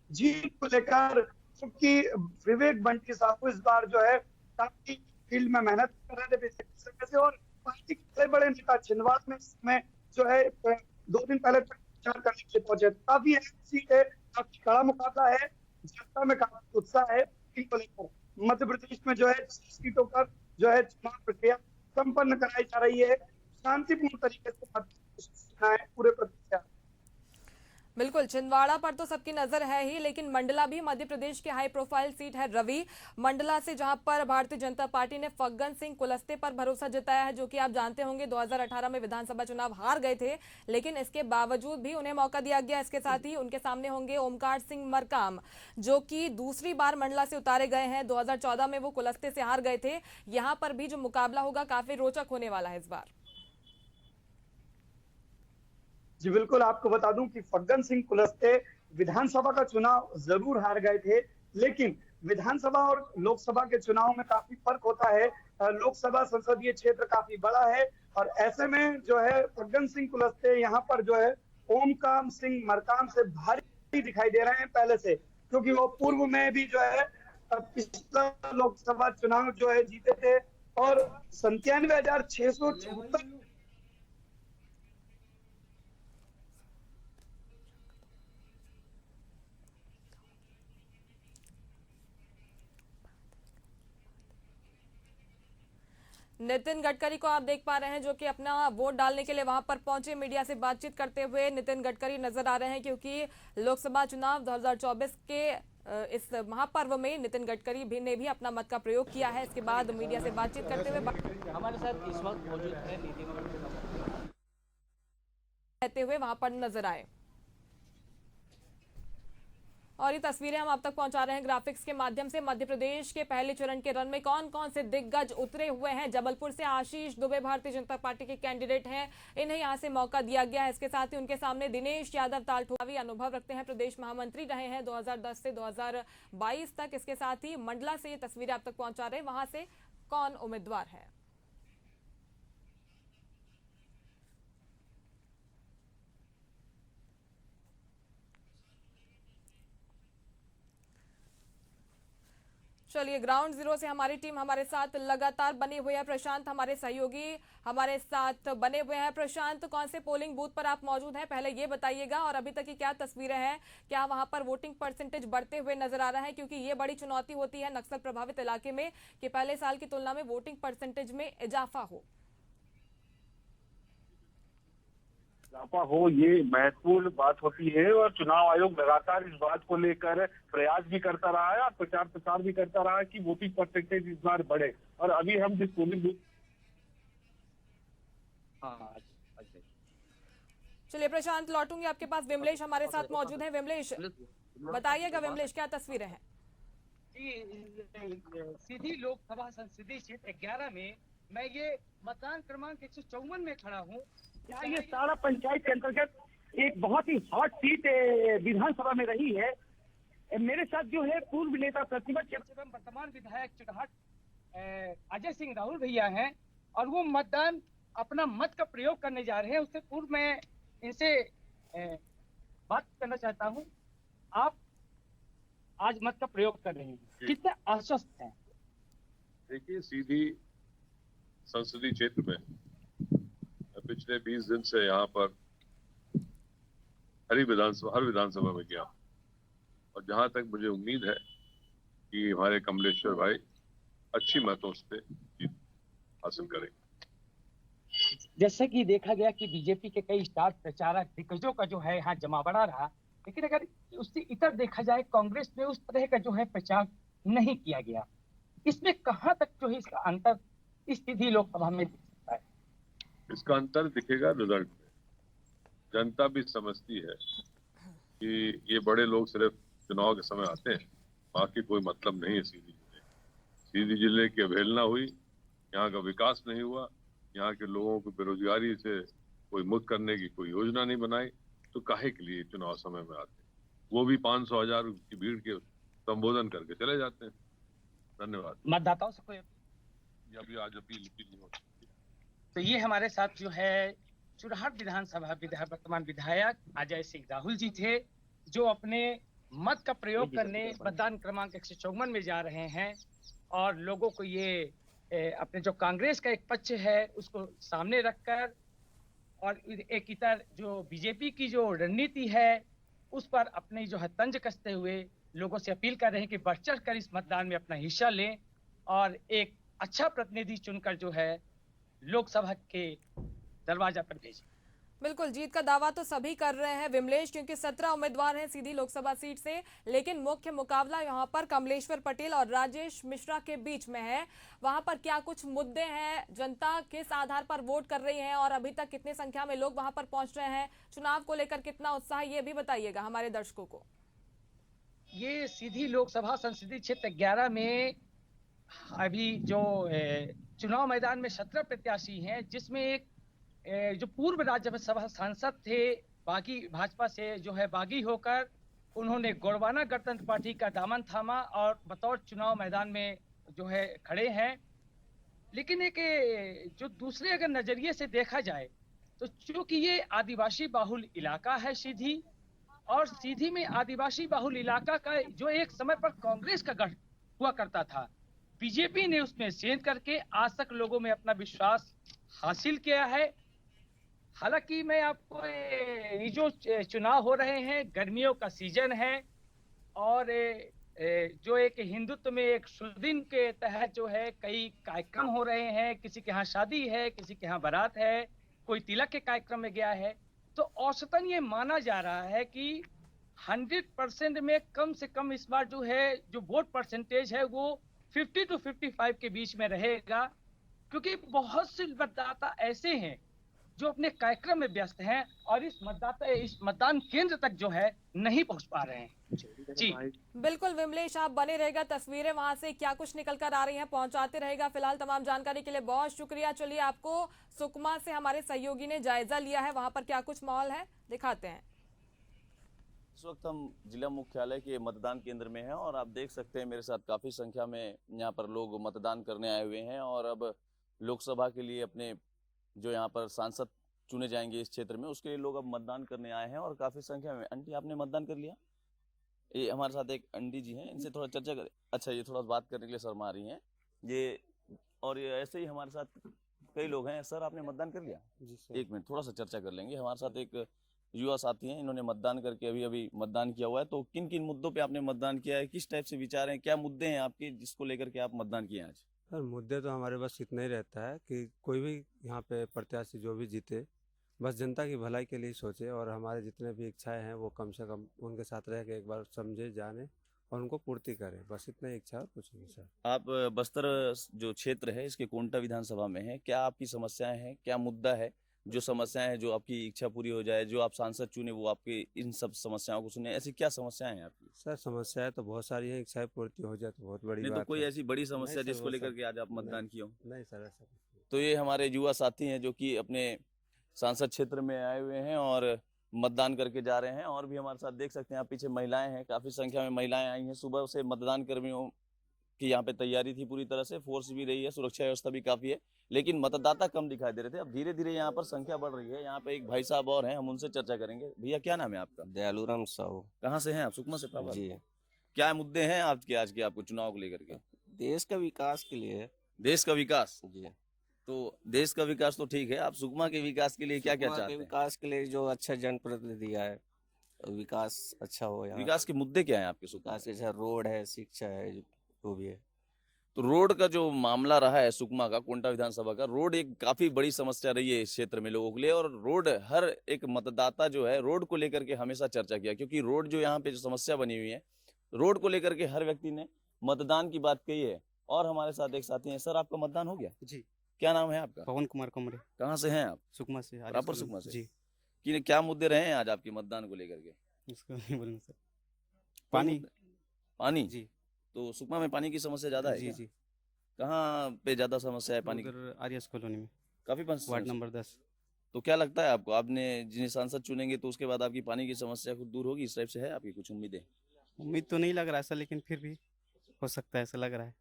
S2: जीत को लेकर, क्योंकि विवेक बंटी साहू इस बार जो है काफी फील्ड में मेहनत कर रहे थे पिछले समय से और पार्टी के बड़े बड़े नेता छिंदवाड़ा में जो है 2 दिन पहले प्रचार करने के लिए पहुंचे। काफी सीट है, काफी कड़ा मुकाबला है, जनता में काफी उत्साह है को लेकर। मध्य प्रदेश में जो है सीटों पर जो है चुनाव प्रक्रिया संपन्न कराई जा रही है, शांतिपूर्ण तरीके से पूरे प्रदेश।
S1: बिल्कुल, छिंदवाड़ा पर तो सबकी नजर है ही, लेकिन मंडला भी मध्य प्रदेश की हाई प्रोफाइल सीट है। रवि मंडला से, जहां पर भारतीय जनता पार्टी ने फग्गन सिंह कुलस्ते पर भरोसा जताया है, जो कि आप जानते होंगे 2018 में विधानसभा चुनाव हार गए थे, लेकिन इसके बावजूद भी उन्हें मौका दिया गया। इसके साथ ही उनके सामने होंगे ओमकार सिंह मरकाम, जो कि दूसरी बार मंडला से उतारे गए हैं। 2014 में वो कुलस्ते से हार गए थे। यहाँ पर भी जो मुकाबला होगा काफी रोचक होने वाला है इस बार।
S2: जी बिल्कुल, आपको बता दूं कि फग्गन सिंह कुलस्ते विधानसभा का चुनाव जरूर हार गए थे, लेकिन विधानसभा और लोकसभा के चुनाव में काफी फर्क होता है। लोकसभा संसदीय क्षेत्र काफी बड़ा है और ऐसे में जो है फग्गन सिंह कुलस्ते यहाँ पर जो है ओमकार सिंह मरकाम से भारी दिखाई दे रहे हैं पहले से, क्योंकि वो पूर्व में भी जो है पिछला लोकसभा चुनाव जो है जीते थे और 97,676
S1: नितिन गडकरी को आप देख पा रहे हैं, जो कि अपना वोट डालने के लिए वहां पर पहुंचे। मीडिया से बातचीत करते हुए नितिन गडकरी नजर आ रहे हैं, क्योंकि लोकसभा चुनाव 2024 के इस महापर्व में नितिन गडकरी ने भी अपना मत का प्रयोग किया है। इसके बाद मीडिया से बातचीत करते हुए
S5: हमारे साथ इस वक्त मौजूद है
S1: रहते हुए वहां पर नजर आए। और ये तस्वीरें हम आप तक पहुंचा रहे हैं ग्राफिक्स के माध्यम से। मध्य प्रदेश के पहले चरण के रन में कौन कौन से दिग्गज उतरे हुए हैं। जबलपुर से आशीष दुबे भारतीय जनता पार्टी के कैंडिडेट हैं, इन्हें यहां से मौका दिया गया है। इसके साथ ही उनके सामने दिनेश यादव तालठोवी अनुभव रखते हैं, प्रदेश महामंत्री रहे हैं 2010 से 2022 तक। इसके साथ ही मंडला से ये तस्वीरें आप तक पहुंचा रहे हैं, वहां से कौन उम्मीदवार है। चलिए, ग्राउंड जीरो से हमारी टीम हमारे साथ लगातार बनी हुई है। प्रशांत हमारे सहयोगी हमारे साथ बने हुए हैं। प्रशांत, कौन से पोलिंग बूथ पर आप मौजूद हैं, पहले ये बताइएगा, और अभी तक की क्या तस्वीरें हैं, क्या वहां पर वोटिंग परसेंटेज बढ़ते हुए नजर आ रहा है, क्योंकि ये बड़ी चुनौती होती है नक्सल प्रभावित इलाके में कि पहले साल की तुलना में वोटिंग परसेंटेज में इजाफा हो।
S6: इजाफा हो, ये महत्वपूर्ण बात होती है और चुनाव आयोग लगातार इस बात को लेकर प्रयास भी करता रहा है और प्रचार प्रसार भी करता रहा है कि वोटिंग परसेंटेज इस बार बढ़े। और अभी हम जिस पोलिंग बूथ
S1: चलिए प्रशांत, लौटूंगी आपके पास। विमलेश हमारे साथ मौजूद है। विमलेश, बताइएगा विमलेश, क्या तस्वीरें हैं।
S7: सीधी लोकसभा संसदीय क्षेत्र 11 में मैं ये मतदान क्रमांक 154 में खड़ा हूँ।
S6: क्या ये सारा पंचायत के अंतर्गत एक बहुत ही हॉट सीट विधानसभा में रही है। मेरे साथ जो है पूर्व नेता प्रतिपक्ष
S7: एवं वर्तमान विधायक चुटहट अजय सिंह राहुल भैया हैं और वो मतदान अपना मत का प्रयोग करने जा रहे हैं। उससे पूर्व मैं इनसे बात करना चाहता हूँ। आप आज मत का प्रयोग कर रहे हैं, कितने आश्वस्त हैं?
S8: देखिए, सीधी संसदीय क्षेत्र में पिछले 20 दिन से यहाँ पर हर विधानसभा में गया और जहाँ तक मुझे उम्मीद है कि हमारे कमलेश्वर भाई अच्छी मतों से जीत हासिल करेंगे।
S7: जैसे कि देखा गया कि बीजेपी के कई स्टार प्रचारक दिग्गजों का जो है यहाँ जमावड़ा रहा, लेकिन अगर उससे इतर देखा जाए कांग्रेस में उस तरह का जो है प्रचार नहीं किया गया। इसमें कहाँ तक जो है इसका अंतर इस सीधी लोकसभा में दिख सकता है?
S8: इसका अंतर दिखेगा रिजल्ट में। जनता भी समझती है कि ये बड़े लोग सिर्फ चुनाव के समय आते हैं, बाकी कोई मतलब नहीं है सीधी जिले की अवहेलना हुई, यहाँ का विकास नहीं हुआ, यहाँ के लोगों को बेरोजगारी से कोई मुक्त करने की कोई योजना नहीं बनाई, तो काहे के लिए चुनाव समय में आते हैं? वो भी 500,000 की भीड़ के संबोधन करके चले जाते हैं। धन्यवाद।
S7: मतदाताओं से कोई
S8: अभी आज अपील नहीं हो सकती।
S7: तो ये हमारे साथ जो है चुरहट विधानसभा वर्तमान विधायक अजय सिंह राहुल जी थे, जो अपने मत का प्रयोग करने मतदान क्रमांक 154 में जा रहे हैं और लोगों को ये अपने जो कांग्रेस का एक पक्ष है उसको सामने रखकर और एक इतर जो बीजेपी की जो रणनीति है उस पर अपने जो है तंज कसते हुए लोगों से अपील कर रहे हैं कि बढ़ चढ़ कर इस मतदान में अपना हिस्सा लें और एक अच्छा प्रतिनिधि चुनकर जो है लोकसभा के दरवाजा पर भेजें।
S1: बिल्कुल, जीत का दावा तो सभी कर रहे हैं विमलेश, क्योंकि 17 उम्मीदवार हैं सीधी लोकसभा सीट से, लेकिन मुख्य मुकाबला यहां पर कमलेश्वर पटेल और राजेश मिश्रा के बीच में है। वहां पर क्या कुछ मुद्दे हैं, जनता किस आधार पर वोट कर रही है और अभी तक कितनी संख्या में लोग वहां पर पहुंच रहे हैं, चुनाव को लेकर कितना उत्साह, ये भी बताइएगा हमारे दर्शकों को।
S7: ये सीधी लोकसभा संसदीय क्षेत्र 11 में अभी जो चुनाव मैदान में 17 प्रत्याशी हैं, जिसमें एक जो पूर्व राज्यसभा सांसद थे बागी भाजपा से जो है बागी होकर उन्होंने गोंडवाना गणतंत्र पार्टी का दामन थामा और बतौर चुनाव मैदान में जो है खड़े हैं। लेकिन एक जो दूसरे अगर नजरिए से देखा जाए तो चूंकि ये आदिवासी बाहुल इलाका है सीधी, और सीधी में आदिवासी बाहुल इलाका का जो एक समय पर कांग्रेस का गढ़ हुआ करता था, बीजेपी ने उसमें सेंध करके आज तक लोगों में अपना विश्वास हासिल किया है। हालांकि मैं आपको ये जो चुनाव हो रहे हैं, गर्मियों का सीजन है और जो एक हिंदुत्व में एक शुद्धिन के तहत जो है कई कार्यक्रम हो रहे हैं, किसी के यहाँ शादी है, किसी के यहाँ बारात है, कोई तिलक के कार्यक्रम में गया है, तो औसतन ये माना जा रहा है कि 100% में कम से कम इस बार जो है जो वोट परसेंटेज है वो 50 to 55 के बीच में रहेगा, क्योंकि बहुत से मतदाता ऐसे हैं जो अपने कार्यक्रम में व्यस्त हैं और इस मतदान केंद्र तक जो है नहीं पहुंच पा रहे हैं। जी
S1: बिल्कुल विमलेश, आप बने रहेगा, तस्वीरें वहां से क्या कुछ निकल कर आ रही हैं पहुंचाते रहेगा। फिलहाल तमाम जानकारी के लिए बहुत शुक्रिया। चलिए, आपको सुकमा से हमारे सहयोगी ने जायजा लिया है, वहां पर क्या कुछ माहौल है दिखाते हैं।
S9: इस वक्त हम जिला मुख्यालय के मतदान केंद्र में हैं और आप देख सकते हैं मेरे साथ काफ़ी संख्या में यहाँ पर लोग मतदान करने आए हुए हैं और अब लोकसभा के लिए अपने जो यहाँ पर सांसद चुने जाएंगे इस क्षेत्र में, उसके लिए लोग अब मतदान करने आए हैं और काफ़ी संख्या में। आंटी, आपने मतदान कर लिया? ये हमारे साथ एक आंटी जी हैं, इनसे थोड़ा चर्चा करें। अच्छा, ये थोड़ा बात करने के लिए शर्मा रही हैं ये, और ये ऐसे ही हमारे साथ कई लोग हैं। सर, आपने मतदान कर लिया?
S10: जी सर।
S9: एक मिनट, थोड़ा सा चर्चा कर लेंगे। हमारे साथ एक युवा साथी हैं, इन्होंने मतदान करके अभी मतदान किया हुआ है। तो किन किन मुद्दों पे आपने मतदान किया है, किस टाइप से विचार हैं, क्या मुद्दे हैं आपके जिसको लेकर के आप मतदान किए आज?
S10: सर, मुद्दे तो हमारे बस इतना ही रहता है कि कोई भी यहाँ पे प्रत्याशी जो भी जीते, बस जनता की भलाई के लिए सोचे और हमारे जितने भी इच्छाएं हैं वो कम से कम उनके साथ रह के एक बार समझे, जाने और उनको पूर्ति करें, बस इतना ही इच्छा और कुछ नहीं सर।
S9: आप बस्तर जो क्षेत्र है इसके कोंटा विधानसभा में है, क्या आपकी समस्याएं हैं, क्या मुद्दा है जो समस्याएं हैं जो आपकी इच्छा पूरी हो जाए, जो आप सांसद चुने वो आपकी इन सब समस्याओं को सुने, ऐसी क्या समस्याएं हैं आपकी?
S10: सर, समस्याएं तो बहुत सारी हैं, इच्छाएं पूर्ति हो जाए तो बहुत बड़ी
S9: नहीं तो
S10: बात
S9: कोई
S10: है।
S9: ऐसी बड़ी समस्या
S10: नहीं सर,
S9: जिसको
S10: वो
S9: लेकर
S10: सब-
S9: के आज आप मतदान किए हो?
S10: नहीं सर, ऐसा कुछ नहीं।
S9: तो ये हमारे युवा साथी हैं जो कि अपने सांसद क्षेत्र में आए हुए हैं और मतदान करके जा रहे हैं। और भी हमारे साथ देख सकते हैं आप पीछे महिलाएं हैं, काफी संख्या में महिलाएं आई हैं। सुबह से मतदान कर्मियों की यहाँ पे तैयारी थी पूरी तरह से, फोर्स भी रही है, सुरक्षा व्यवस्था भी काफी है, लेकिन मतदाता कम दिखाई दे रहे थे। अब धीरे धीरे यहाँ पर संख्या बढ़ रही है। यहाँ पे एक भाई साहब और हैं, हम उनसे चर्चा करेंगे। भैया, क्या नाम है आपका?
S11: दयालुराम साहू।
S9: कहाँ से हैं आप? सुकमा से प्रॉपर?
S11: जी,
S9: क्या मुद्दे हैं आपके आज के, आपको चुनाव को लेकर के?
S11: देश का विकास के लिए।
S9: देश का विकास?
S11: जी,
S9: तो देश का विकास तो ठीक है, आप सुकमा के विकास के लिए क्या क्या
S11: सुकमा
S9: चाहते
S11: के
S9: हैं?
S11: विकास के लिए जो अच्छा जनप्रतिनिधि है, विकास अच्छा हो यहाँ।
S9: विकास के मुद्दे क्या हैं आपके सुकमा?
S11: विकास अच्छा रोड है, शिक्षा है, जो भी है।
S9: तो रोड का जो मामला रहा है सुकमा का, कोंटा विधानसभा का, रोड एक काफी बड़ी समस्या रही है इस क्षेत्र में लोगों के लिए। और रोड, हर एक मतदाता जो है रोड को लेकर के हमेशा चर्चा किया, क्योंकि रोड जो यहाँ पे जो समस्या बनी हुई है, रोड को लेकर के हर व्यक्ति ने मतदान की बात कही है। और हमारे साथ एक साथी हैं। सर, आपका मतदान हो गया?
S12: जी।
S9: क्या नाम है आपका?
S12: पवन कुमार कमरे।
S9: कहाँ से हैं आप?
S12: सुकमा से।
S9: प्रॉपर सुकमा से?
S12: जी।
S9: कि क्या मुद्दे रहे हैं आज आपके मतदान को लेकर के?
S12: इसको नहीं बोलेंगे सर।
S9: पानी? पानी
S12: जी।
S9: तो सुकमा में पानी की समस्या ज्यादा है
S12: जी
S9: क्या?
S12: जी।
S9: कहाँ पे ज्यादा समस्या है पानी की?
S12: उधर आर्यस कॉलोनी में,
S9: काफी
S12: वार्ड नंबर 10।
S9: तो क्या लगता है आपको, आपने जिन्हें सांसद चुनेंगे तो उसके बाद आपकी पानी की समस्या खुद दूर होगी, इस टाइप से है आपकी कुछ उम्मीदें?
S12: उम्मीद तो नहीं लग रहा है सर, लेकिन फिर भी हो सकता है, ऐसा लग रहा है।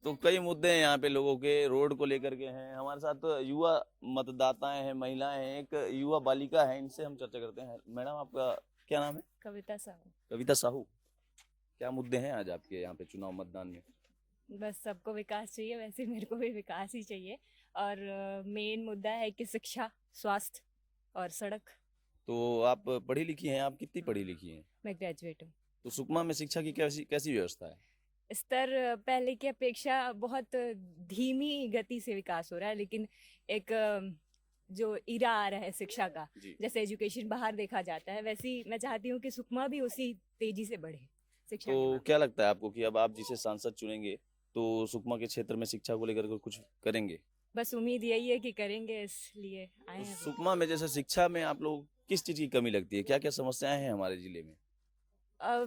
S9: तो कई मुद्दे हैं यहाँ पे लोगों के, रोड को लेकर के हैं। हमारे साथ तो युवा मतदाताएं हैं, महिलाएं हैं, एक युवा बालिका है, इनसे हम चर्चा करते हैं। मैडम, आपका क्या नाम है?
S13: कविता साहू।
S9: कविता साहू, क्या मुद्दे हैं आज आपके यहाँ पे चुनाव मतदान में?
S13: बस सबको विकास चाहिए, वैसे मेरे को भी विकास ही चाहिए। और मेन मुद्दा है कि शिक्षा, स्वास्थ्य और सड़क।
S9: तो आप पढ़ी लिखी हैं, आप कितनी पढ़ी लिखी हैं?
S13: मैं ग्रेजुएट हूँ।
S9: तो सुकमा में शिक्षा की कैसी कैसी व्यवस्था है?
S13: स्तर पहले की अपेक्षा बहुत धीमी गति से विकास हो रहा है, लेकिन एक जो इरा आ रहा है शिक्षा का,
S9: जी।
S13: जैसे एजुकेशन बाहर देखा जाता है, वैसी मैं चाहती हूँ कि सुकमा भी उसी तेजी से बढ़े शिक्षा के
S9: तो
S13: मामले
S9: क्या लगता है आपको कि अब आप जिसे सांसद चुनेंगे तो सुकमा के क्षेत्र में शिक्षा को लेकर के कुछ करेंगे?
S13: में। बस उम्मीद यही है कि करेंगे, इसलिए आए
S9: तो
S13: हैं अभी।
S9: सुकमा में जैसे शिक्षा में आप लोग किस चीज की कमी लगती है? क्या-क्या समस्याएं हैं हमारे जिले में?
S13: अ,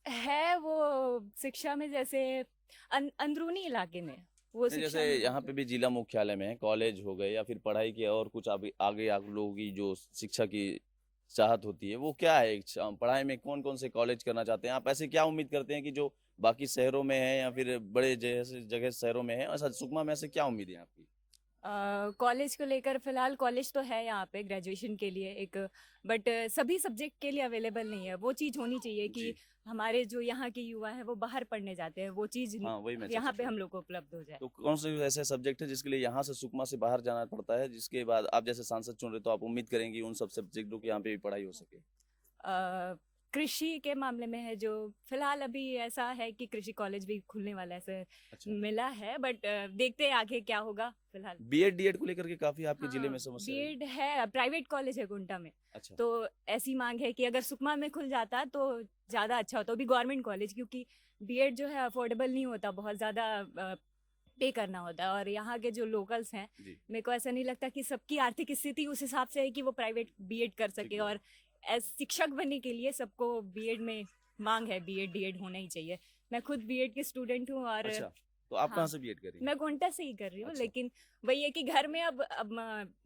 S13: है वो शिक्षा में जैसे अंदरूनी इलाके में वो
S9: नहीं,
S13: शिक्षा
S9: जैसे
S13: नहीं
S9: यहाँ
S13: मिलती।
S9: पे भी जिला मुख्यालय में है, कॉलेज हो गए या फिर पढ़ाई के और कुछ आगे आगे आप लोगों की जो शिक्षा की चाहत होती है वो क्या है? पढ़ाई में कौन-कौन से कॉलेज करना चाहते हैं? आप ऐसे क्या उम्मीद करते हैं कि जो बाकी शहरों में है या फिर बड़े जैसे जगह शहरों में है, ऐसा सुकमा में ऐसे क्या उम्मीद है आपकी?
S13: कॉलेज को लेकर फिलहाल कॉलेज तो है यहाँ पे ग्रेजुएशन के लिए एक, बट सभी सब्जेक्ट के लिए अवेलेबल नहीं है। वो चीज़ होनी चाहिए कि
S9: जी।
S13: हमारे जो यहाँ के युवा है वो बाहर पढ़ने जाते हैं, वो चीज़
S9: हाँ, वही मैं
S13: यहाँ
S9: चर्चा
S13: पे
S9: कर
S13: हम
S9: रहा
S13: लोग को उपलब्ध हो जाए।
S9: तो कौन से ऐसे सब्जेक्ट है जिसके लिए यहाँ से सुकमा से बाहर जाना पड़ता है, जिसके बाद आप जैसे सांसद चुन रहे तो आप उम्मीद करेंगे उन सब सब्जेक्टों की यहाँ पे भी पढ़ाई हो सके?
S13: अ, कृषि के मामले में है जो फिलहाल अभी ऐसा है कि कृषि कॉलेज भी खुलने वाला है, ऐसे
S9: अच्छा।
S13: मिला है, बट देखते हैं आगे क्या होगा फिलहाल।
S9: बीएड डीएड को लेकर के काफी आपके जिले में समस्या है।
S13: बीएड है, प्राइवेट कॉलेज है गुंटा में,
S9: अच्छा।
S13: तो ऐसी मांग है कि अगर सुकमा में खुल जाता तो ज़्यादा अच्छा होता। अभी गवर्नमेंट कॉलेज, क्योंकि बीएड जो है अफोर्डेबल नहीं होता, बहुत ज़्यादा पे करना होता है, और यहाँ के जो लोकल्स हैं,
S9: जी।
S13: मेरे को ऐसा नहीं लगता कि सबकी आर्थिक स्थिति उस हिसाब से है कि वो प्राइवेट बीएड कर सके, और शिक्षक बनने के लिए सबको बीएड में मांग है, बीएड डीएड होना ही चाहिए। मैं खुद बीएड की स्टूडेंट हूँ, और
S9: अच्छा, तो आप
S13: हाँ,
S9: कहाँ से बीएड कर रही हैं?
S13: मैं गोंटा से ही कर रही हूँ।
S9: अच्छा।
S13: लेकिन वही है कि घर में अब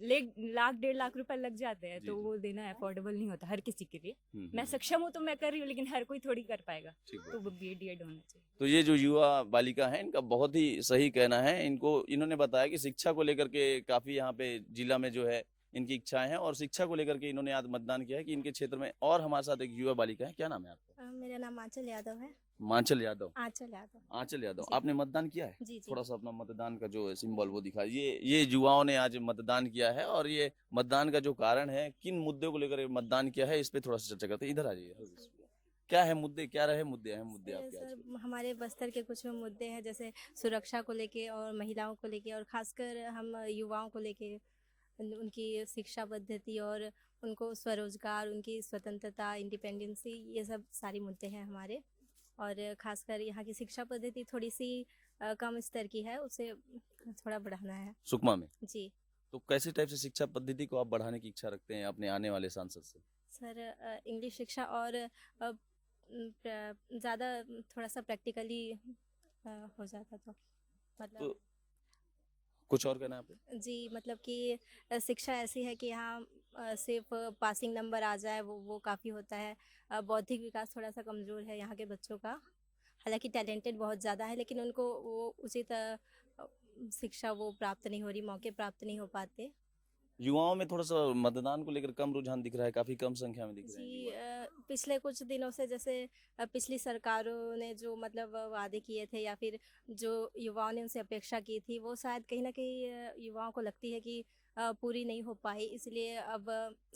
S13: लाख 1.5 लाख रुपए लग जाते हैं,
S9: जी,
S13: तो
S9: जी।
S13: वो देना अफोर्डेबल नहीं होता हर किसी के लिए।
S9: हम्म,
S13: मैं सक्षम हूँ तो मैं कर रही हूँ, लेकिन हर कोई थोड़ी कर पाएगा,
S9: ठीक है।
S13: तो वो बीएड डीएड होना चाहिए।
S9: तो ये जो युवा बालिका है इनका बहुत ही सही कहना है। इन्होंने बताया कि शिक्षा को लेकर के काफी यहाँ पे जिला में जो है इनकी इच्छाएं हैं, और शिक्षा को लेकर के इन्होंने आज मतदान किया है कि इनके क्षेत्र में। और हमारे साथ एक युवा बालिका है, क्या नाम है आपका?
S14: मेरा नाम आंचल यादव है।
S9: मांचल यादव।
S14: आंचल यादव।
S9: आंचल यादव,
S14: जी।
S9: आपने मतदान किया है?
S14: जी जी।
S9: थोड़ा सा अपना मतदान का जो सिंबल वो दिखाइए। ये युवाओं ने आज मतदान किया है, और ये मतदान का जो कारण है, किन मुद्दों को लेकर मतदान किया है, इस पे थोड़ा सा चर्चा करते हैं। इधर आ जाइए। क्या है मुद्दे, क्या रहे मुद्दे, अहम मुद्दे आपके आज के?
S14: सर, हमारे बस्तर के कुछ मुद्दे हैं, जैसे सुरक्षा को लेके और महिलाओं को लेके, और खासकर हम युवाओं को लेके उनकी शिक्षा पद्धति और उनको स्वरोजगार, उनकी स्वतंत्रता, इंडिपेंडेंसी, ये सब सारी मुद्दे हैं हमारे। और खासकर यहाँ की शिक्षा पद्धति थोड़ी सी कम स्तर की है, उसे थोड़ा बढ़ाना है।
S9: सुकमा में?
S14: जी
S9: तो कैसे टाइप से शिक्षा पद्धति को आप बढ़ाने की इच्छा रखते हैं अपने आने वाले सांसद से?
S14: सर, इंग्लिश शिक्षा और ज़्यादा थोड़ा सा प्रैक्टिकली हो जाता तो मतलब
S9: तो कुछ और कहना है आपको?
S14: जी, मतलब कि शिक्षा ऐसी है कि यहाँ सिर्फ पासिंग नंबर आ जाए वो काफ़ी होता है। बौद्धिक विकास थोड़ा सा कमज़ोर है यहाँ के बच्चों का, हालांकि टैलेंटेड बहुत ज़्यादा है, लेकिन उनको वो उचित शिक्षा वो प्राप्त नहीं हो रही, मौके प्राप्त नहीं हो पाते।
S9: युवाओं में थोड़ा सा मतदान को लेकर कम रुझान दिख रहा है, काफी कम संख्या में दिख रहे हैं
S14: जी,
S9: युवा।
S14: पिछले कुछ दिनों से जैसे पिछली सरकारों ने जो मतलब वादे किए थे, या फिर जो युवाओं ने उनसे अपेक्षा की थी, वो शायद कहीं ना कहीं युवाओं को लगती है कि पूरी नहीं हो पाई, इसलिए अब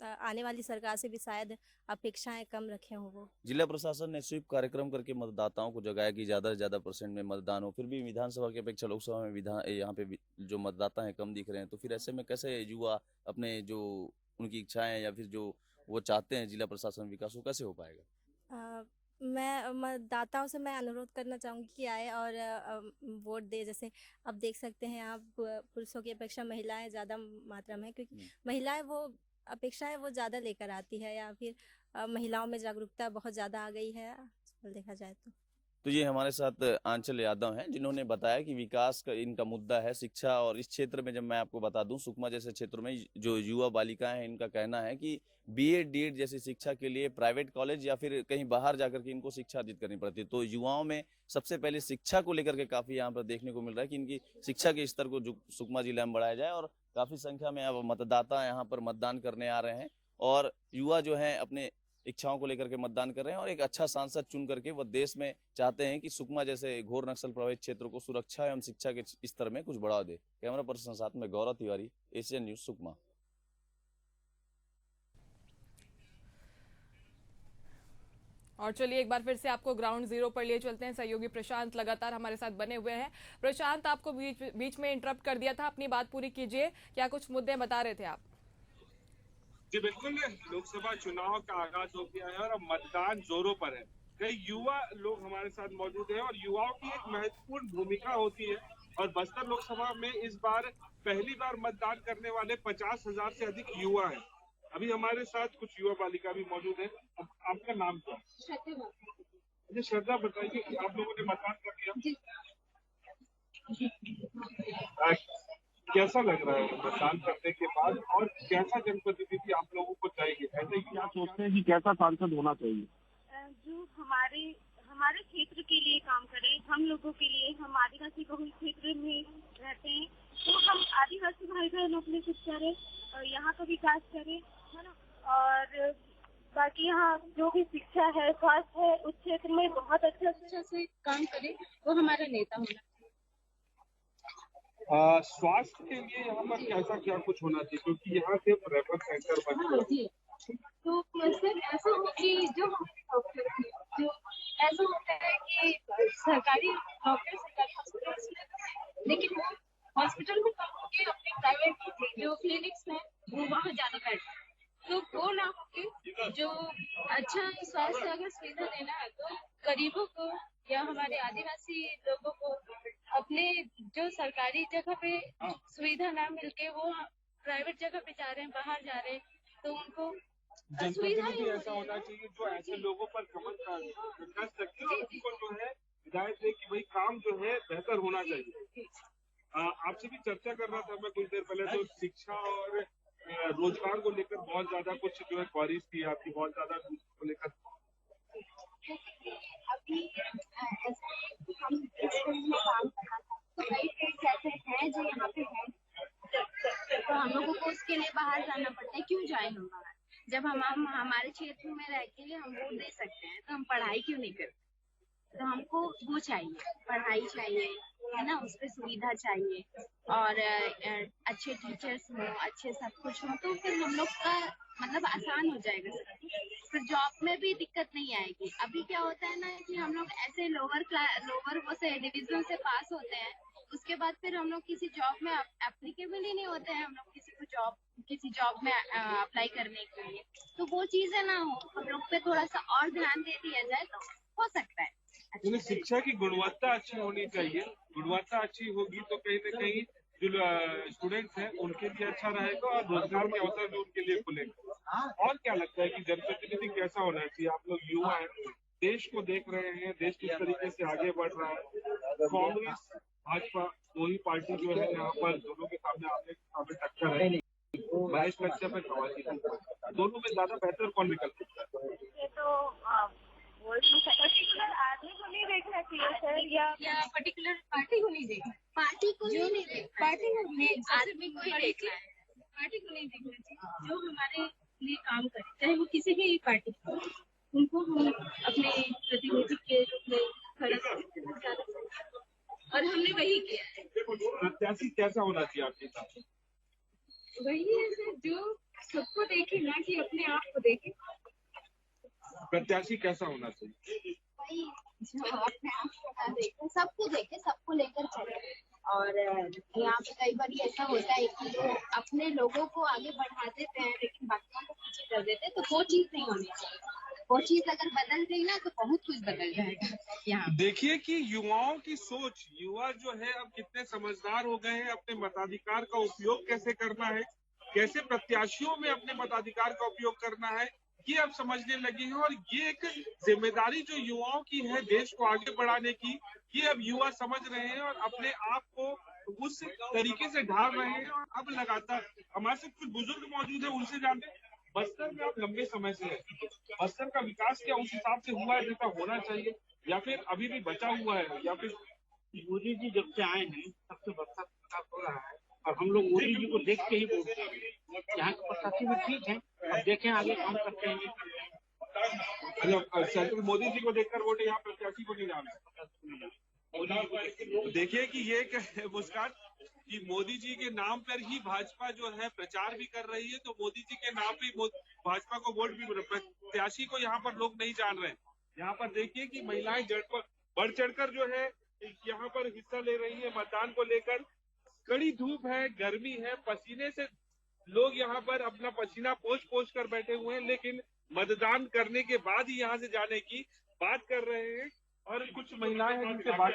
S14: आने वाली सरकार से भी शायद अपेक्षाएं कम रखे हों वो।
S9: जिला प्रशासन ने स्वीप कार्यक्रम करके मतदाताओं को जगाया कि ज्यादा से ज्यादा % में मतदान हो, फिर भी विधानसभा की अपेक्षा लोकसभा में यहाँ पे जो मतदाता हैं कम दिख रहे हैं। तो फिर ऐसे में कैसे युवा अपने जो उनकी इच्छाएं या फिर जो वो चाहते हैं जिला प्रशासन विकास, वो कैसे हो पाएगा?
S14: मैं मतदाताओं से मैं अनुरोध करना चाहूँगी कि आए और वोट दे। जैसे अब देख सकते हैं आप, पुरुषों की अपेक्षा महिलाएं ज़्यादा मात्रा में है, क्योंकि महिलाएं वो अपेक्षाएं वो ज़्यादा लेकर आती है, या फिर महिलाओं में जागरूकता बहुत ज़्यादा आ गई है देखा जाए तो
S9: ये हमारे साथ आंचल यादव हैं, जिन्होंने बताया कि विकास का इनका मुद्दा है शिक्षा। और इस क्षेत्र में जब मैं आपको बता दूं, सुकमा जैसे क्षेत्रों में जो युवा बालिकाएं हैं, इनका कहना है कि बीएड डीएड जैसी शिक्षा के लिए प्राइवेट कॉलेज या फिर कहीं बाहर जाकर के इनको शिक्षा अर्जित करनी पड़ती है। तो युवाओं में सबसे पहले शिक्षा को लेकर के काफी यहाँ पर देखने को मिल रहा है कि इनकी शिक्षा के स्तर को सुकमा जिला में बढ़ाया जाए, और काफी संख्या में अब मतदाता यहाँ पर मतदान करने आ रहे हैं, और युवा जो है अपने इच्छाओं को लेकर के मतदान कर रहे हैं, और एक अच्छा सांसद चुन करके वह देश में चाहते हैं कि सुकमा जैसे घोर नक्सल प्रभावित क्षेत्रों को सुरक्षा एवं शिक्षा के स्तर में कुछ बढ़ावा दे। कैमरा पर्सन साथ में गौरव तिवारी, एशियन न्यूज, सुकमा।
S1: और चलिए एक बार फिर से आपको ग्राउंड जीरो पर लिए चलते हैं। सहयोगी प्रशांत लगातार हमारे साथ बने हुए हैं। प्रशांत, आपको बीच में इंटरप्ट कर दिया था, अपनी बात पूरी कीजिए। क्या कुछ मुद्दे बता रहे थे आप?
S6: जी बिल्कुल, लोकसभा चुनाव का आगाज हो गया है और अब मतदान जोरों पर है। कई युवा लोग हमारे साथ मौजूद हैं और युवाओं की एक महत्वपूर्ण भूमिका होती है। और बस्तर लोकसभा में इस बार पहली बार मतदान करने वाले 50,000 से अधिक युवा हैं। अभी हमारे साथ कुछ युवा बालिका भी मौजूद है। अब आपका नाम क्या है? मुझे श्रद्धा बताइए कि आप लोगों ने मतदान कर लिया, कैसा लग रहा है मतदान करने के बाद, और कैसा जनप्रतिनिधि आप लोगों को चाहिए? ऐसे क्या सोचते हैं कि कैसा सांसद होना चाहिए?
S15: जो हमारे क्षेत्र के लिए काम करे, हम लोगों के लिए। हम आदिवासी बहुल क्षेत्र में रहते हैं, तो हम आदिवासी भाई बहनों के लिए कुछ करें, यहाँ का विकास करें, है ना। और बाकी यहाँ जो भी शिक्षा है, स्वास्थ्य है, उस क्षेत्र में बहुत अच्छा से काम करे, वो हमारा नेता होना चाहिए।
S6: स्वास्थ्य के लिए यहाँ पर कैसा क्या कुछ होना चाहिए, क्योंकि यहाँ सिर्फ रेफर सेंटर बने
S15: जी, तो सर ऐसा हो कि जो हमारे डॉक्टर हैं, जो ऐसा होता है कि सरकारी डॉक्टर सरकारी हॉस्पिटल, लेकिन वो हॉस्पिटल में कम होके अपने प्राइवेट जो क्लिनिक्स हैं वो वहाँ जाने बैठते हैं। तो वो ना होके जो अच्छा स्वास्थ्य अगर सुविधा देना है तो गरीबों को या हमारे आदिवासी लोगों को अपने जो सरकारी जगह पे सुविधा ना मिलके वो प्राइवेट जगह पे जा रहे हैं, बाहर जा रहे हैं, तो उनको
S6: जनप्रतिनिधि ऐसा होना चाहिए जो ऐसे लोगों पर कमर कर सके और उनको जो है हिदायत दे कि भाई काम जो है बेहतर होना चाहिए। आपसे भी चर्चा कर रहा था मैं कुछ देर पहले, तो शिक्षा और रोजगार को लेकर बहुत ज्यादा कुछ जो है क्वारीज थी आपकी, बहुत ज्यादा को लेकर।
S15: अभी ऐसा हम काम करना था, तो कई ट्रेड्स ऐसे हैं जो यहाँ पे हैं, तो हम लोगों को उसके लिए बाहर जाना पड़ता है। क्यों जाए हम बाहर, जब हम हमारे क्षेत्र में रह के हम वोट दे सकते हैं, तो हम पढ़ाई क्यों नहीं करते? तो हमको वो चाहिए, पढ़ाई चाहिए, है ना, उस पर सुविधा चाहिए, और अच्छे टीचर्स हो, अच्छे सब कुछ हो, तो फिर हम लोग का मतलब आसान हो जाएगा सब, फिर जॉब में भी दिक्कत नहीं आएगी। अभी क्या होता है ना कि हम लोग ऐसे लोअर वो से डिविजन से पास होते हैं, उसके बाद फिर हम लोग किसी जॉब में एप्लीकेबल ही नहीं होते हैं, हम लोग किसी जॉब में अप्लाई करने के लिए। तो वो चीजें ना हो, हम लोग पे थोड़ा सा और ध्यान दे दिया जाए तो हो सकता है।
S6: यानी शिक्षा की गुणवत्ता अच्छी होनी चाहिए। गुणवत्ता अच्छी होगी तो कहीं न कहीं जो स्टूडेंट्स हैं उनके लिए अच्छा रहेगा और रोजगार के अवसर भी उनके लिए खुलेंगे। और क्या लगता है कि जनप्रतिनिधि कैसा होना चाहिए? आप लोग युवा हैं, देश को देख रहे हैं, देश किस तरीके से आगे बढ़ रहा है। कांग्रेस भाजपा दो ही पार्टी जो है यहाँ पर दोनों के सामने टक्कर है। महेश कश्यप है, दोनों में ज्यादा बेहतर कौन निकल सकता है?
S15: ये तो पर्टिकुलर आदमी को नहीं देखना चाहिए सर, या पर्टिकुलर पार्टी को नहीं देखना, पार्टी को नहीं देखना, पार्टी को नहीं, आदमी को ही देखना है, पार्टी को नहीं देखना चाहिए। जो हमारे लिए काम करे, चाहे वो किसी भी पार्टी का, उनको हम अपने प्रतिनिधि के रूप में खड़ा करना, और हमने वही किया है।
S6: प्रत्याशी कैसा होना चाहिए आपके हिसाब से?
S15: वही है सर, जो सबको देखे, ना कि अपने आप को देखे।
S6: प्रत्याशी कैसा होना चाहिए?
S15: वही जो अपने आप को देखे, सबको देखे, सबको लेकर चले। और यहाँ पे कई बार ऐसा होता है कि लोग अपने लोगों को आगे बढ़ा देते हैं लेकिन बाकियों को पीछे कर देते हैं, तो वो चीज नहीं होनी चाहिए। वो चीज अगर बदल गई ना तो बहुत कुछ बदल जाएगा। यहाँ
S6: देखिए कि युवाओं की सोच, युवा जो है अब कितने समझदार हो गए हैं, अपने मताधिकार का उपयोग कैसे करना है, कैसे प्रत्याशियों में अपने मताधिकार का उपयोग करना है, ये अब समझने लगे हैं। और ये एक जिम्मेदारी जो युवाओं की है देश को आगे बढ़ाने की, ये अब युवा समझ रहे हैं और अपने आप को उस तरीके से ढाल रहे हैं। और अब लगातार हमारे साथ कुछ बुजुर्ग मौजूद है, उनसे जानते हैं। बस्तर में आप लंबे समय से हैं, बस्तर का विकास क्या उस हिसाब से हुआ है जैसा होना चाहिए, या फिर अभी भी बचा हुआ है? या फिर
S16: मोदी जी जब से आए हैं तब से बस्तर विकास हो रहा है और हम लोग मोदी जी को देख के ही वोट देंगे। यहाँ के प्रशासन भी ठीक है, अब देखें आगे काम करते हैं।
S6: सेंट्रल मोदी जी को देखकर वोट, यहाँ प्रत्याशी को नहीं डालना। देखिए कि ये एक मुस्कान कि मोदी जी के नाम पर ही भाजपा जो है प्रचार भी कर रही है, तो मोदी जी के नाम पे भाजपा को वोट भी, प्रत्याशी को यहाँ पर लोग नहीं जान रहे हैं। यहाँ पर देखिए कि महिलाएं बढ़ चढ़कर जो है यहाँ पर हिस्सा ले रही है मतदान को लेकर। कड़ी धूप है, गर्मी है, पसीने से लोग यहाँ पर अपना पसीना पोंछ कर बैठे हुए हैं, लेकिन मतदान करने के बाद ही यहाँ से जाने की बात कर रहे हैं। और कुछ महिलाएं हैं जिनसे बात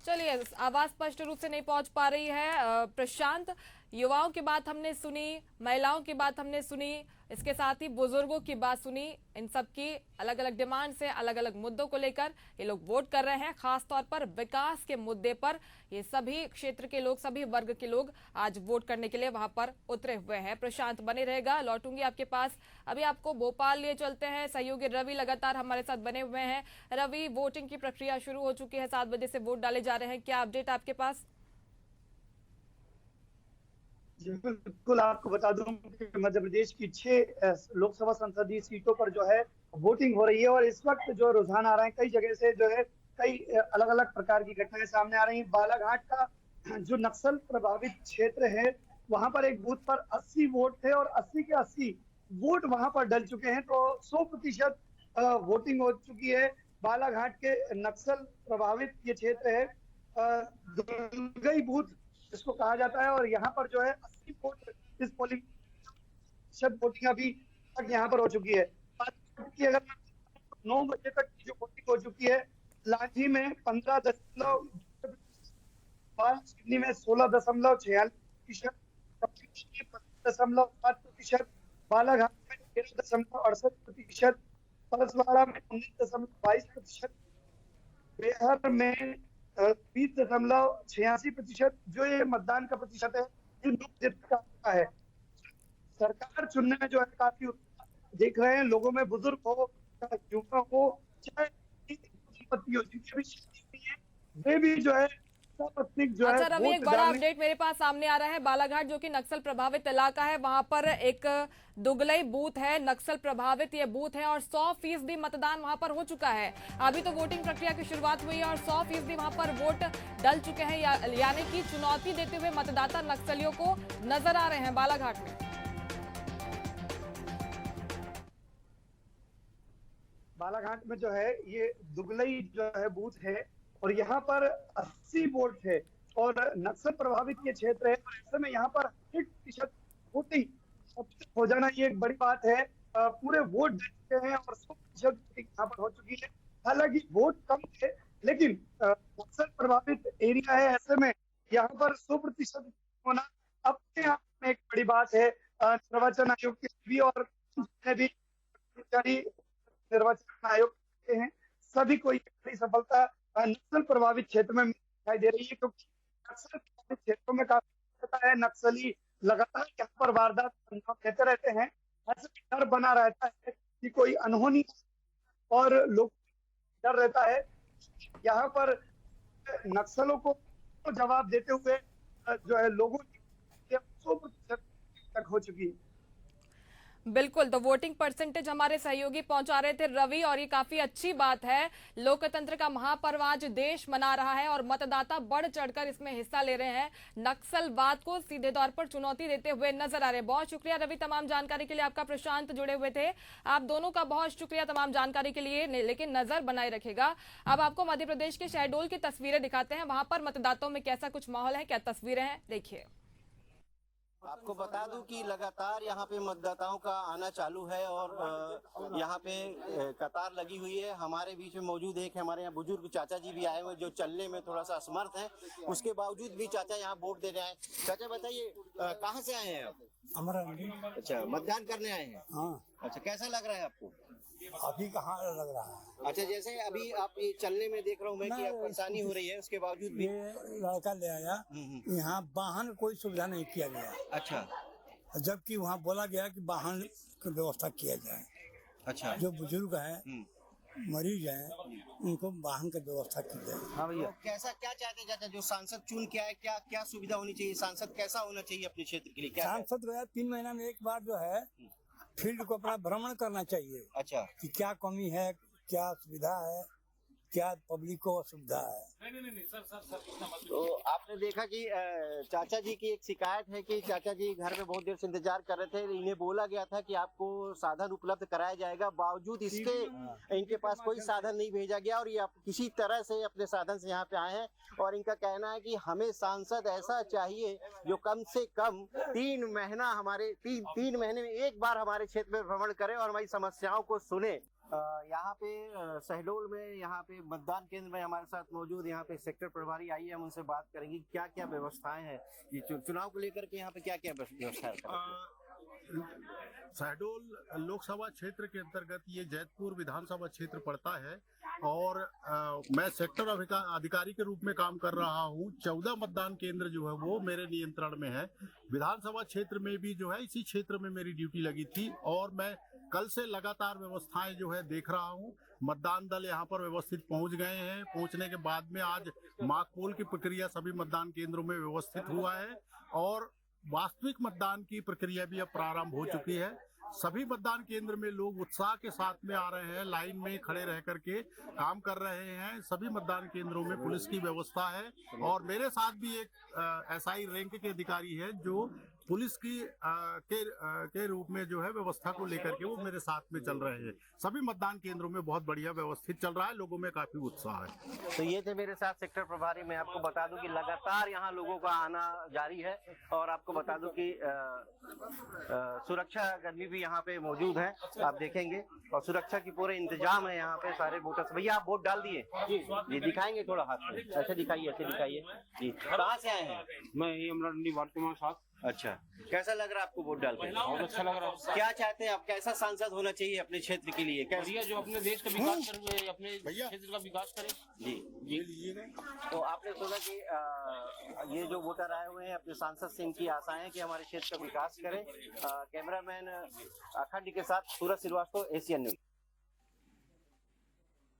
S1: चलिए, आवाज स्पष्ट रूप से नहीं पहुंच पा रही है। प्रशांत, युवाओं की बात हमने सुनी, महिलाओं की बात हमने सुनी, इसके साथ ही बुजुर्गों की बात सुनी। इन सब की अलग अलग डिमांड से, अलग अलग मुद्दों को लेकर ये लोग वोट कर रहे हैं। खास तौर पर विकास के मुद्दे पर ये सभी क्षेत्र के लोग, सभी वर्ग के लोग आज वोट करने के लिए वहां पर उतरे हुए हैं। प्रशांत बने रहेगा, लौटूंगी आपके पास। अभी आपको भोपाल लिए चलते हैं। सहयोगी रवि लगातार हमारे साथ बने हुए हैं। रवि, वोटिंग की प्रक्रिया शुरू हो चुकी है, 7 बजे से वोट डाले जा रहे हैं, क्या अपडेट आपके पास?
S2: जी बिल्कुल, आपको बता दूं कि मध्य प्रदेश की 6 लोकसभा संसदीय सीटों पर जो है वोटिंग हो रही है और इस वक्त जो रुझान आ रहा है, कई जगह से जो है कई अलग अलग प्रकार की घटनाएं सामने आ रही हैं। बालाघाट का जो नक्सल प्रभावित क्षेत्र है, वहां पर एक बूथ पर 80 वोट थे और 80 के 80 वोट वहां पर डल चुके हैं, तो 100% वोटिंग हो चुकी है। बालाघाट के नक्सल प्रभावित ये क्षेत्र है, दुर्गई बूथ इसको कहा जाता है, और यहाँ पर जो है 80 वोट इस पोलिंग वोटिंग अभी तक यहाँ पर हो चुकी है। अगर 9 बजे तक की जो वोटिंग हो चुकी है, लांजी में 15.5, सिडनी में 16.46%, 15.7%, बालाघाट में 13.68%, परसवाड़ा में 19.22%, बेहर में 20.86% जो ये मतदान का प्रतिशत है, ये लोकतंत्र का है। सरकार चुनने में जो है काफी देख रहे हैं, लोगों में बुजुर्ग हो, युवा हो, चाहे संपत्ति हो, जिनकी भी शादी हुई है, वे भी जो है जो
S1: अच्छा
S2: है
S1: रवि, एक बड़ा अपडेट मेरे पास सामने आ रहा है। बालाघाट जो कि नक्सल प्रभावित इलाका है, वहां पर एक दुगलई बूथ है, नक्सल प्रभावित ये बूथ है और 100% मतदान वहां पर हो चुका है। अभी तो वोटिंग प्रक्रिया की शुरुआत हुई है और 100% वहां पर वोट डल चुके हैं, यानी कि चुनौती देते हुए मतदाता नक्सलियों को नजर आ रहे हैं बालाघाट में।
S2: बालाघाट में जो है ये दुगलई जो है बूथ है और यहाँ पर 80 वोट है और नक्सल प्रभावित ये क्षेत्र है, और ऐसे में यहाँ पर 100% वोटिंग हो जाना ये एक बड़ी बात है। पूरे वोट दे चुके हैं और 100% यहाँ पर हो चुकी है। हालांकि वोट कम थे, लेकिन नक्सल प्रभावित एरिया है, ऐसे में यहाँ पर 100% होना अपने आप में एक बड़ी बात है। निर्वाचन आयोग के भी और भी निर्वाचन आयोग के हैं, सभी को ये बड़ी सफलता नक्सल प्रभावित क्षेत्र में दिखाई दे रही है, क्योंकि नक्सल प्रभावित क्षेत्रों में काफी है, नक्सली लगातार यहाँ पर वारदात कहते रहते हैं। ऐसे डर बना रहता है कि कोई अनहोनी और लोग डर रहता है। यहाँ पर नक्सलों को जवाब देते हुए जो है लोगों की 100% तक हो चुकी है।
S1: बिल्कुल, तो वोटिंग परसेंटेज हमारे सहयोगी पहुंचा रहे थे रवि, और ये काफी अच्छी बात है। लोकतंत्र का महापर्व आज देश मना रहा है और मतदाता बढ़ चढ़कर इसमें हिस्सा ले रहे हैं, नक्सलवाद को सीधे तौर पर चुनौती देते हुए नजर आ रहे हैं। बहुत शुक्रिया रवि तमाम जानकारी के लिए। आपका प्रशांत जुड़े हुए थे, आप दोनों का बहुत शुक्रिया तमाम जानकारी के लिए, लेकिन नजर बनाए रखेगा। अब आपको मध्य प्रदेश के शहडोल की तस्वीरें दिखाते हैं, वहां पर मतदाताओं में कैसा कुछ माहौल है, क्या तस्वीरें हैं, देखिए।
S17: आपको बता दूं कि लगातार यहाँ पे मतदाताओं का आना चालू है और यहाँ पे कतार लगी हुई है। हमारे बीच में मौजूद एक हमारे यहाँ बुजुर्ग चाचा जी भी आए हुए जो चलने में थोड़ा सा असमर्थ हैं, उसके बावजूद भी चाचा यहाँ वोट दे रहे हैं। चाचा बताइए कहाँ से आए हैं आप?
S18: अमरावती।
S17: अच्छा, मतदान करने आए हैं?
S18: हाँ।
S17: अच्छा, कैसा लग रहा है आपको?
S18: अभी कहाँ लग रहा है?
S17: अच्छा, जैसे अभी आप ये चलने में देख रहा हूँ मैं कि आप परेशानी हो रही है, उसके बावजूद भी
S18: लड़का ले आया, यहाँ वाहन कोई सुविधा नहीं किया गया।
S17: अच्छा,
S18: जबकि वहाँ बोला गया कि वाहन की व्यवस्था किया जाए।
S17: अच्छा,
S18: जो बुजुर्ग हैं, मरीज हैं, उनको वाहन की व्यवस्था की जाए।
S17: हाँ भैया, कैसा क्या चाहते हैं चाचा, जो सांसद चुन के आए, क्या क्या सुविधा होनी चाहिए? सांसद कैसा होना चाहिए अपने क्षेत्र के लिए? क्या
S18: सांसद गया 3 महीना में एक बार जो है फील्ड को अपना भ्रमण करना चाहिए।
S17: अच्छा,
S18: कि क्या कमी है, क्या सुविधा है, क्या पब्लिक को असुविधा है।
S17: तो आपने देखा कि चाचा जी की एक शिकायत है कि चाचा जी घर में बहुत देर से इंतजार कर रहे थे, इन्हें बोला गया था कि आपको साधन उपलब्ध कराया जाएगा, बावजूद इसके इनके पास कोई साधन नहीं भेजा गया और ये आप किसी तरह से अपने साधन से यहाँ पे आए हैं। और इनका कहना है कि हमें सांसद ऐसा चाहिए जो कम से कम 3 महीना हमारे 3 महीने में एक बार हमारे क्षेत्र में भ्रमण करे और हमारी समस्याओं को सुने। यहाँ पे शहडोल में यहाँ पे मतदान केंद्र में हमारे साथ मौजूद यहाँ पे सेक्टर प्रभारी आई है, हम उनसे बात करेंगे क्या क्या व्यवस्थाएं हैं ये चुनाव को लेकर के यहाँ पे क्या क्या व्यवस्था है।
S19: शहडोल लोकसभा क्षेत्र के अंतर्गत ये जैतपुर विधानसभा क्षेत्र पड़ता है और मैं सेक्टर अधिकारी के रूप में काम कर रहा हूँ। 14 मतदान केंद्र जो है वो मेरे नियंत्रण में है। विधानसभा क्षेत्र में भी जो है इसी क्षेत्र में मेरी ड्यूटी लगी थी और मैं कल से लगातार व्यवस्थाएं जो है देख रहा हूँ। मतदान दल यहाँ पर व्यवस्थित पहुंच गए हैं। पहुंचने के बाद में आज मॉक पोल की प्रक्रिया सभी मतदान केंद्रों में व्यवस्थित हुआ है और वास्तविक मतदान की प्रक्रिया भी अब प्रारंभ हो चुकी है। सभी मतदान केंद्र में लोग उत्साह के साथ में आ रहे हैं, लाइन में खड़े रह करके काम कर रहे हैं। सभी मतदान केंद्रों में पुलिस की व्यवस्था है और मेरे साथ भी एक एसआई रैंक के अधिकारी है जो पुलिस की के रूप में जो है व्यवस्था को लेकर के वो मेरे साथ में चल रहे हैं। सभी मतदान केंद्रों में बहुत बढ़िया व्यवस्थित चल रहा है, लोगों में काफी उत्साह है।
S17: तो ये थे मेरे साथ सेक्टर प्रभारी। मैं आपको बता दूं कि लगातार यहाँ लोगों का आना जारी है और आपको बता दूं कि सुरक्षा कर्मी भी यहाँ पे मौजूद है, आप देखेंगे, और सुरक्षा की पूरे इंतजाम है यहाँ पे। सारे वोटर्स, भैया आप वोट डाल दिए जी, दिखाएंगे थोड़ा हाथ में, ऐसे दिखाइए जी। कहाँ से आए हैं?
S16: मैं अमरावती वार्ड क्रमांक 7।
S17: अच्छा, कैसा लग रहा है आपको वोट डाल के?
S16: बहुत अच्छा लग रहा है।
S17: क्या चाहते हैं आप, कैसा सांसद होना चाहिए अपने क्षेत्र के लिए?
S16: बढ़िया, जो अपने देश का विकास करे, अपने क्षेत्र का विकास करे।
S17: जी। तो आपने सुना कि ये जो वोटर आए हुए हैं अपने सांसद से इनकी आशा है कि हमारे क्षेत्र का विकास करें। कैमरामैन अखंड के साथ सूरज श्रीवास्तव, एशियन न्यूज।